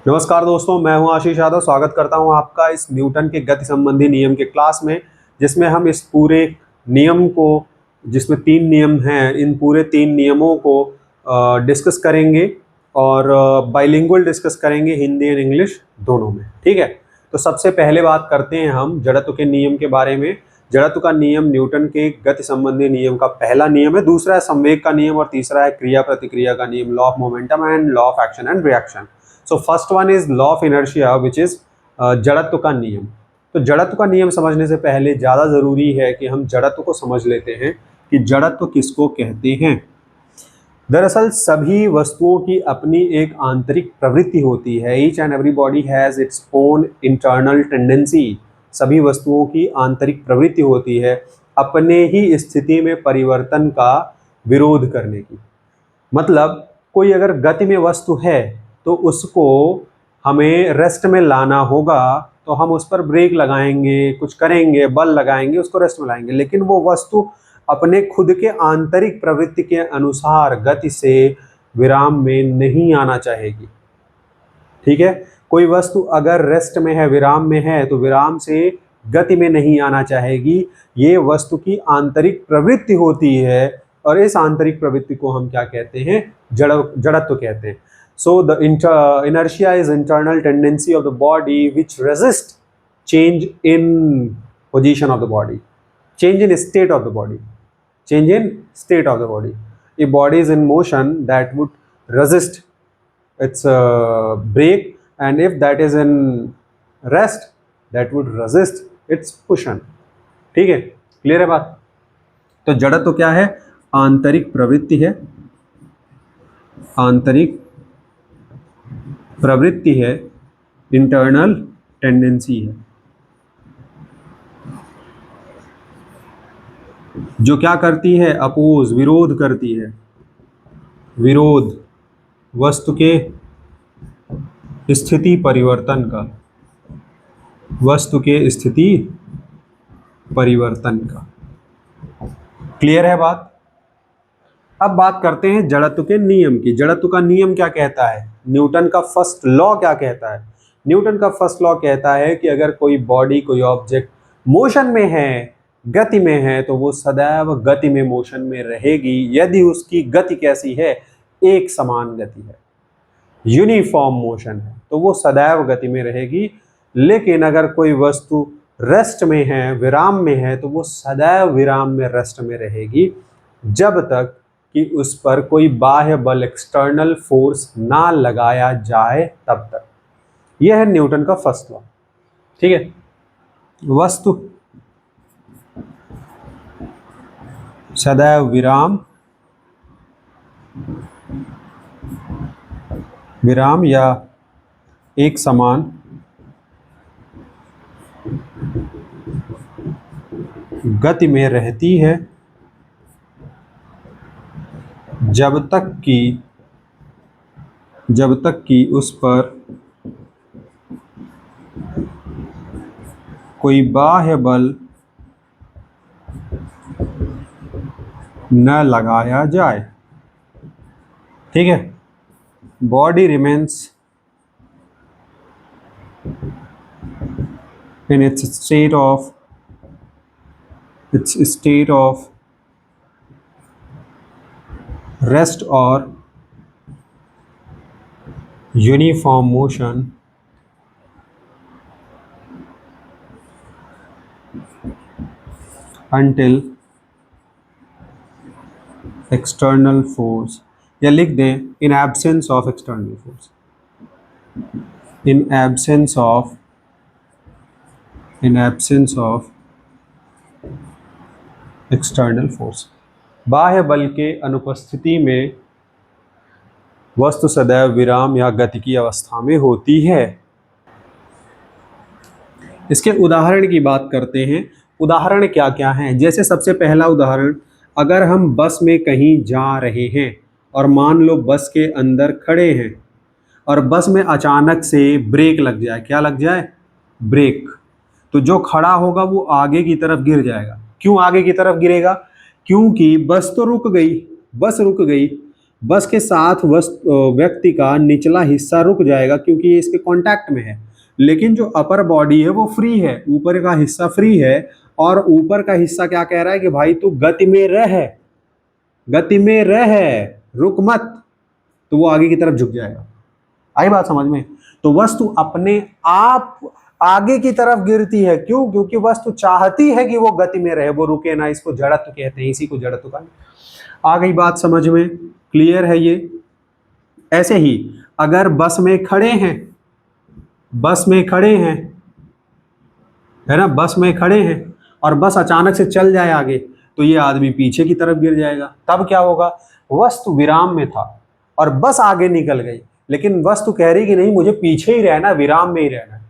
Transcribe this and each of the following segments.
नमस्कार दोस्तों, मैं हूं आशीष यादव। स्वागत करता हूं आपका इस न्यूटन के गति संबंधी नियम के क्लास में, जिसमें हम इस पूरे नियम को, जिसमें 3 नियम हैं, इन पूरे 3 नियमों को डिस्कस करेंगे और बाइलिंगुअल डिस्कस करेंगे, हिंदी एंड इंग्लिश दोनों में। ठीक है, तो सबसे पहले बात करते हैं हम जड़त्व के नियम के बारे में। जड़त्व का नियम न्यूटन के गति संबंधी नियम का पहला नियम है, दूसरा है संवेग का नियम और तीसरा है क्रिया प्रतिक्रिया का नियम, law of momentum and law of action and reaction. So first one is law of inertia which is जड़त्व का नियम। तो जड़त्व का नियम समझने से पहले ज़्यादा ज़रूरी है कि हम जड़त्व को समझ लेते हैं कि जड़त्व किसको कहते हैं। दरअसल सभी वस्तुओं की अपनी एक आंतरिक प्रवृत्ति होती है। Each and every body has its own internal tendency. सभी वस्तुओं की आंतरिक प्रवृत्ति होती है अपने ही स्थिति में परिवर्तन का विरोध करने की। मतलब कोई अगर गति में वस्तु है तो उसको हमें रेस्ट में लाना होगा, तो हम उस पर ब्रेक लगाएंगे, कुछ करेंगे, बल लगाएंगे, उसको रेस्ट में लाएंगे। लेकिन वो वस्तु अपने खुद के आंतरिक प्रवृत्ति के अनुसार गति से विराम में नहीं आना चाहेगी। ठीक है, कोई वस्तु अगर रेस्ट में है, विराम में है, तो विराम से गति में नहीं आना चाहेगी। ये वस्तु की आंतरिक प्रवृत्ति होती है और इस आंतरिक प्रवृत्ति को हम क्या कहते हैं? जड़त्व कहते हैं। So the inertia is internal tendency of the body which resist change in position of the body, change in state of the body, change in state of the body. If body is in motion, that would resist its break, and if that is in rest, that would resist its motion. ठीक है, clear है बात? तो जड़त्व क्या है? आंतरिक प्रवृत्ति है, आंतरिक प्रवृत्ति है, इंटरनल टेंडेंसी है, जो क्या करती है? अपोज, विरोध करती है, विरोध वस्तु के स्थिति परिवर्तन का, वस्तु के स्थिति परिवर्तन का। क्लियर है बात? अब बात करते हैं जड़त्व के नियम की। जड़त्व का नियम क्या कहता है? न्यूटन का फर्स्ट लॉ क्या कहता है? न्यूटन का फर्स्ट लॉ कहता है कि अगर कोई बॉडी, कोई ऑब्जेक्ट मोशन में है, गति में है, तो वो सदैव गति में, मोशन में रहेगी यदि उसकी गति कैसी है? एक समान गति है, यूनिफॉर्म मोशन है, तो वो सदैव गति में रहेगी। लेकिन अगर कोई वस्तु रेस्ट में है, विराम में है, तो वो सदैव विराम में, रेस्ट में रहेगी, जब तक कि उस पर कोई बाह्य बल, एक्सटर्नल फोर्स ना लगाया जाए, तब तक। यह है न्यूटन का फर्स्ट लॉ। ठीक है, वस्तु सदैव विराम या एक समान गति में रहती है जब तक कि उस पर कोई बाह्य बल न लगाया जाए। ठीक है, body remains in its state of rest और uniform motion until external force, या लिख दें in absence of external force, in absence of external force. बाह्य बल के अनुपस्थिति में वस्तु सदैव विराम या गति की अवस्था में होती है। इसके उदाहरण की बात करते हैं। उदाहरण क्या क्या हैं? जैसे सबसे पहला उदाहरण, अगर हम बस में कहीं जा रहे हैं और मान लो बस के अंदर खड़े हैं और बस में अचानक से ब्रेक लग जाए। क्या लग जाए? ब्रेक। तो जो खड़ा होगा वो आगे की तरफ गिर जाएगा। क्यों आगे की तरफ गिरेगा? क्योंकि बस तो रुक गई, बस रुक गई, बस के साथ व्यक्ति का निचला हिस्सा रुक जाएगा क्योंकि ये इसके कांटेक्ट में है, लेकिन जो अपर बॉडी है वो फ्री है, ऊपर का हिस्सा फ्री है, और ऊपर का हिस्सा क्या कह रहा है कि भाई तू गति में रह, गति में रह, रुक मत, तो वो आगे की तरफ झुक जाएगा। आई बात समझ में? तो वस्तु अपने आप आगे की तरफ गिरती है, क्यों? क्योंकि वस्तु चाहती है कि वो गति में रहे, वो रुके ना। इसको जड़त्व कहते हैं, इसी को जड़त्व का। आ गई बात समझ में? क्लियर है ये? ऐसे ही अगर बस में खड़े हैं, बस में खड़े हैं, है ना, बस में खड़े हैं और बस अचानक से चल जाए आगे, तो ये आदमी पीछे की तरफ गिर जाएगा। तब क्या होगा? वस्तु विराम में था और बस आगे निकल गई, लेकिन वस्तु कह रही कि नहीं, मुझे पीछे ही रहना, विराम में ही रहना,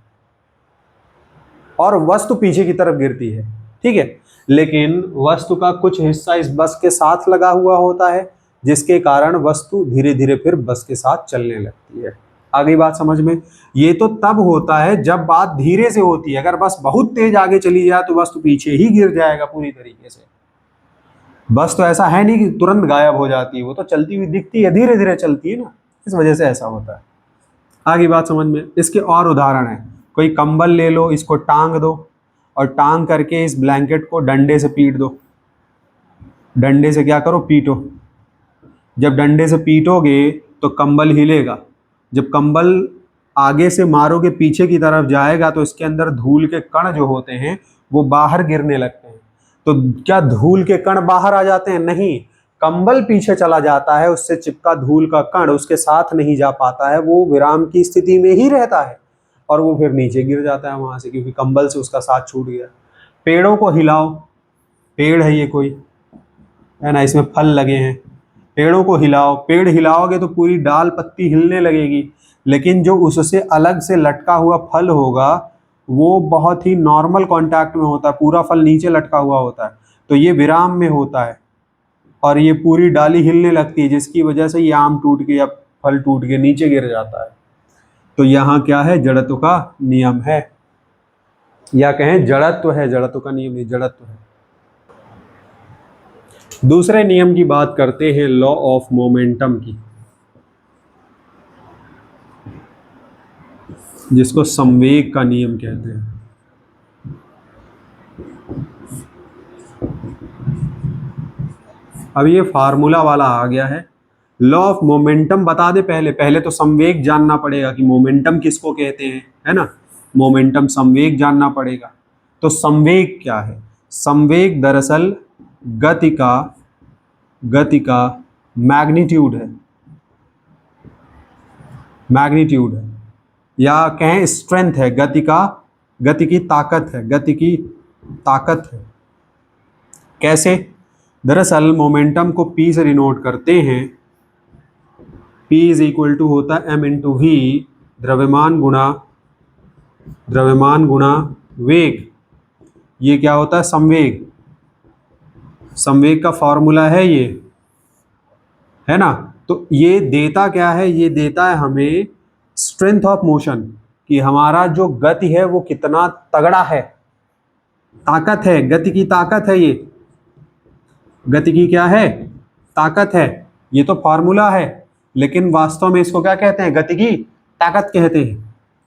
और वस्तु पीछे की तरफ गिरती है। ठीक है, लेकिन वस्तु का कुछ हिस्सा इस बस के साथ लगा हुआ होता है, जिसके कारण वस्तु धीरे धीरे फिर बस के साथ चलने लगती है। आ गई बात समझ में? ये तो तब होता है जब बात धीरे से होती है। अगर बस बहुत तेज आगे चली जाए तो वस्तु पीछे ही गिर जाएगा पूरी तरीके से। बस तो ऐसा है नहीं कि तुरंत गायब हो जाती है, वो तो चलती हुई दिखती है, धीरे धीरे चलती है ना, इस वजह से ऐसा होता है। आगे बात समझ में? इसके और उदाहरण है। कोई कंबल ले लो, इसको टांग दो और टांग करके इस ब्लैंकेट को डंडे से पीट दो। डंडे से क्या करो? पीटो। जब डंडे से पीटोगे तो कंबल हिलेगा। जब कंबल आगे से मारोगे पीछे की तरफ जाएगा तो इसके अंदर धूल के कण जो होते हैं वो बाहर गिरने लगते हैं। तो क्या धूल के कण बाहर आ जाते हैं? नहीं, कंबल पीछे चला जाता है, उससे चिपका धूल का कण उसके साथ नहीं जा पाता है, वो विराम की स्थिति में ही रहता है और वो फिर नीचे गिर जाता है वहां से, क्योंकि कंबल से उसका साथ छूट गया। पेड़ों को हिलाओ, पेड़ है ये कोई, है ना, इसमें फल लगे हैं, पेड़ों को हिलाओ, पेड़ हिलाओगे तो पूरी डाल पत्ती हिलने लगेगी, लेकिन जो उससे अलग से लटका हुआ फल होगा वो बहुत ही नॉर्मल कांटेक्ट में होता है, पूरा फल नीचे लटका हुआ होता है, तो ये विराम में होता है और ये पूरी डाली हिलने लगती है, जिसकी वजह से ये आम टूट के या फल टूट के नीचे गिर जाता है। तो यहाँ क्या है? जड़त्व का नियम है, या कहें जड़त्व है, जड़त्व का नियम नहीं, जड़त्व है। दूसरे नियम की बात करते हैं, लॉ ऑफ मोमेंटम की, जिसको संवेग का नियम कहते हैं। अब ये फार्मूला वाला आ गया है। लॉ ऑफ मोमेंटम बता दे, पहले तो संवेग जानना पड़ेगा कि मोमेंटम किसको कहते हैं, है ना, मोमेंटम संवेग जानना पड़ेगा। तो संवेग क्या है? संवेग दरअसल गति का मैग्नीट्यूड है, मैग्नीट्यूड है, या कहें स्ट्रेंथ है, गति की ताकत है, गति की ताकत है। कैसे? दरअसल मोमेंटम को P से डिनोट करते हैं। P इज इक्वल टू होता है m इंटू वी, द्रव्यमान गुणा वेग। ये क्या होता है? संवेग। संवेग का फॉर्मूला है ये, है ना। तो ये देता क्या है? ये देता है हमें स्ट्रेंथ ऑफ मोशन, कि हमारा जो गति है वो कितना तगड़ा है, ताकत है, गति की ताकत है। ये गति की क्या है? ताकत है। ये तो फॉर्मूला है, लेकिन वास्तव में इसको क्या कहते हैं? गति की ताकत कहते हैं।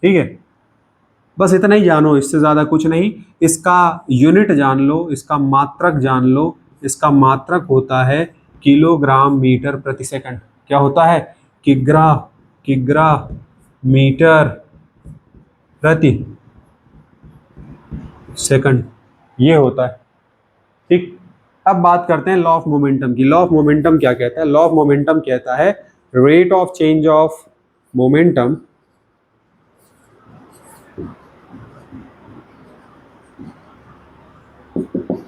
ठीक है, बस इतना ही जानो, इससे ज़्यादा कुछ नहीं। इसका यूनिट जान लो, इसका मात्रक जान लो। इसका मात्रक होता है किलोग्राम मीटर प्रति सेकंड। क्या होता है? किग्रा मीटर प्रति सेकंड, ये होता है। ठीक, अब बात करते हैं लॉ ऑफ मोमेंटम की। लॉ ऑफ मोमेंटम क्या कहता है? लॉ ऑफ मोमेंटम कहता है rate of change of momentum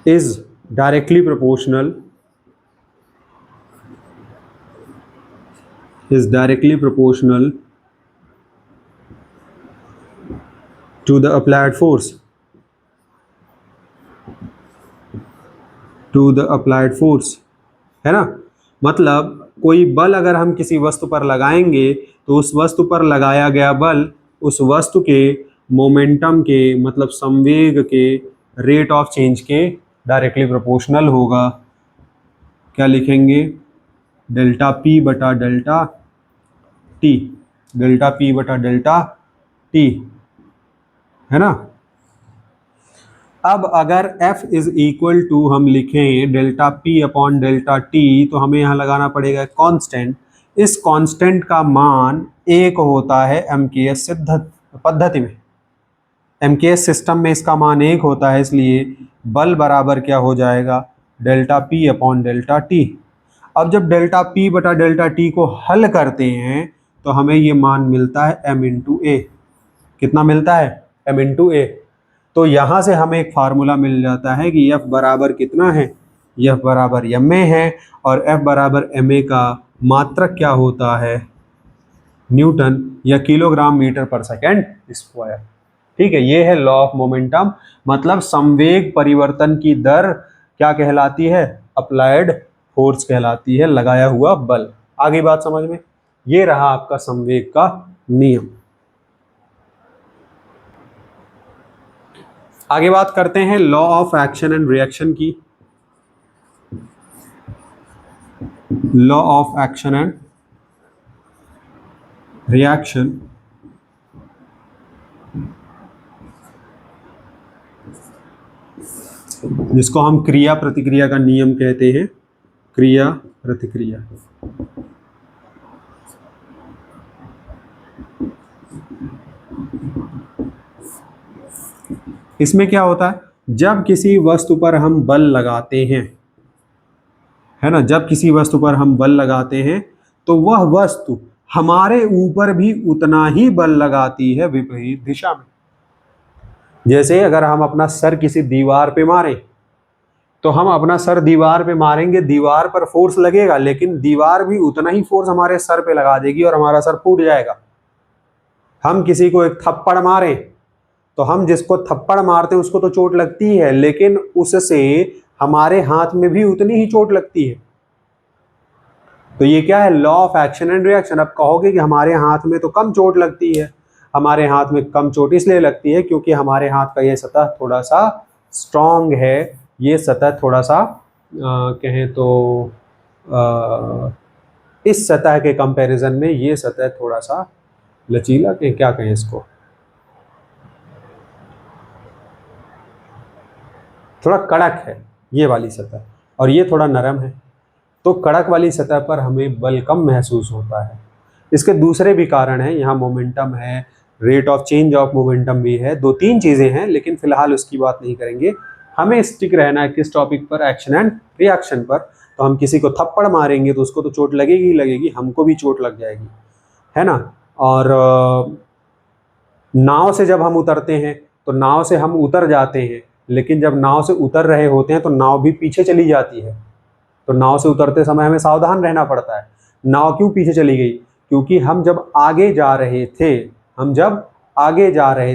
is directly proportional to the applied force, है ना। मतलब कोई बल अगर हम किसी वस्तु पर लगाएंगे तो उस वस्तु पर लगाया गया बल उस वस्तु के मोमेंटम के, मतलब संवेग के रेट ऑफ चेंज के डायरेक्टली प्रोपोर्शनल होगा। क्या लिखेंगे? डेल्टा पी बटा डेल्टा टी, डेल्टा पी बटा डेल्टा टी, है ना। अब अगर F इज इक्वल टू हम लिखें delta P upon delta T, तो हमें यहाँ लगाना पड़ेगा कांस्टेंट। इस कांस्टेंट का मान 1 होता है एमकेएस पद्धति में, एमकेएस सिस्टम में इसका मान 1 होता है, इसलिए बल बराबर क्या हो जाएगा, delta P upon delta T. अब जब डेल्टा पी बटा डेल्टा टी को हल करते हैं तो हमें ये मान मिलता है m इंटू ए। कितना मिलता है, m इंटू ए। तो यहाँ से हमें एक फार्मूला मिल जाता है कि F बराबर कितना है, F बराबर ma है, और F बराबर ma का मात्रक क्या होता है, न्यूटन या किलोग्राम मीटर पर सेकेंड स्क्वायर। ठीक है, ये है लॉ ऑफ मोमेंटम, मतलब संवेग परिवर्तन की दर क्या कहलाती है, अप्लाइड फोर्स कहलाती है, लगाया हुआ बल। आगे बात समझ में, ये रहा आपका संवेग का नियम। आगे बात करते हैं law of action and reaction की। Law of action and reaction, जिसको हम क्रिया प्रतिक्रिया का नियम कहते हैं, क्रिया प्रतिक्रिया। इसमें क्या होता है, जब किसी वस्तु पर हम बल लगाते हैं, है ना, जब किसी वस्तु पर हम बल लगाते हैं तो वह वस्तु हमारे ऊपर भी उतना ही बल लगाती है विपरीत दिशा में। जैसे अगर हम अपना सर किसी दीवार पे मारें, तो हम अपना सर दीवार पे मारेंगे, दीवार पर फोर्स लगेगा, लेकिन दीवार भी उतना ही फोर्स हमारे सर पे लगा देगी और हमारा सर फूट जाएगा। हम किसी को एक थप्पड़ मारें, तो हम जिसको थप्पड़ मारते हैं उसको तो चोट लगती है, लेकिन उससे हमारे हाथ में भी उतनी ही चोट लगती है। तो ये क्या है, law of action and reaction. अब कहोगे कि हमारे हाथ में तो कम चोट लगती है, हमारे हाथ में कम चोट इसलिए लगती है क्योंकि हमारे हाथ का ये सतह थोड़ा सा स्ट्रॉन्ग है, ये सतह थोड़ा सा कहें तो इस सतह के कंपैरिजन में ये सतह थोड़ा सा लचीला, क्या कहें इसको, थोड़ा कड़क है ये वाली सतह, और ये थोड़ा नरम है। तो कड़क वाली सतह पर हमें बल कम महसूस होता है। इसके दूसरे भी कारण हैं, यहाँ मोमेंटम है, rate of change of momentum भी है, 2-3 चीज़ें हैं, लेकिन फिलहाल उसकी बात नहीं करेंगे। हमें स्टिक रहना है किस टॉपिक पर, एक्शन एंड रिएक्शन पर। तो हम किसी को थप्पड़ मारेंगे तो उसको तो चोट लगेगी ही लगेगी, हमको भी चोट लग जाएगी, है ना। और नाव से जब हम उतरते हैं तो नाव से हम उतर जाते हैं, लेकिन जब नाव से उतर रहे होते हैं तो नाव भी पीछे चली जाती है। तो नाव से उतरते समय हमें सावधान रहना पड़ता है। नाव क्यों पीछे चली गई, क्योंकि हम जब आगे जा रहे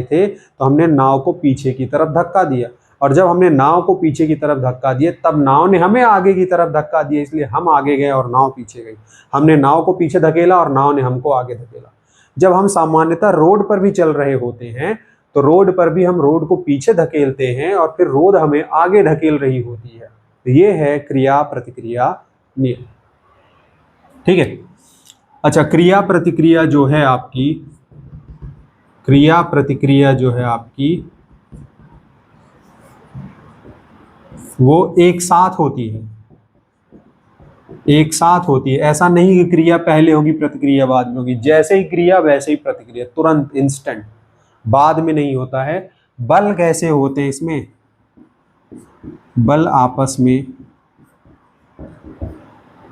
थे तो हमने नाव को पीछे की तरफ धक्का दिया, और जब हमने नाव को पीछे की तरफ धक्का दिया तब नाव ने हमें आगे की तरफ धक्का दिया, इसलिए हम आगे गए और नाव पीछे गई। हमने नाव को पीछे धकेला और नाव ने हमको आगे धकेला। जब हम सामान्यतः रोड पर भी चल रहे होते हैं तो रोड पर भी हम रोड को पीछे धकेलते हैं और फिर रोड हमें आगे धकेल रही होती है। तो ये है क्रिया प्रतिक्रिया नियम। ठीक है, अच्छा, क्रिया प्रतिक्रिया जो है आपकी वो एक साथ होती है, ऐसा नहीं कि क्रिया पहले होगी प्रतिक्रिया बाद में होगी। जैसे ही क्रिया वैसे ही प्रतिक्रिया, तुरंत इंस्टेंट, बाद में नहीं होता है। बल कैसे होते हैं इसमें, बल आपस में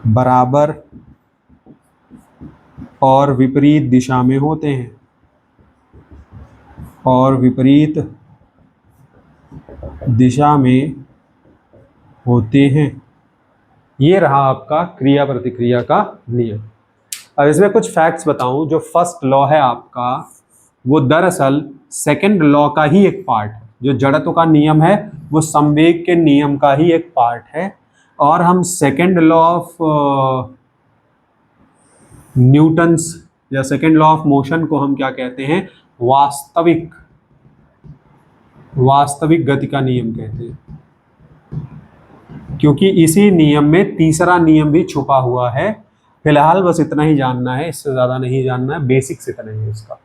बराबर और विपरीत दिशा में होते हैं, और विपरीत दिशा में होते हैं। ये रहा आपका क्रिया प्रतिक्रिया का नियम। अब इसमें कुछ फैक्ट्स बताऊं। जो फर्स्ट लॉ है आपका, वो दरअसल सेकंड लॉ का ही एक पार्ट है। जो जड़त्व का नियम है वो संवेग के नियम का ही एक पार्ट है, और हम सेकंड लॉ ऑफ न्यूटन्स या सेकंड लॉ ऑफ मोशन को हम क्या कहते हैं, वास्तविक गति का नियम कहते हैं, क्योंकि इसी नियम में तीसरा नियम भी छुपा हुआ है, फिलहाल बस इतना ही जानना है, इससे ज़्यादा नहीं जानना है, बेसिक्स इतना ही है इसका।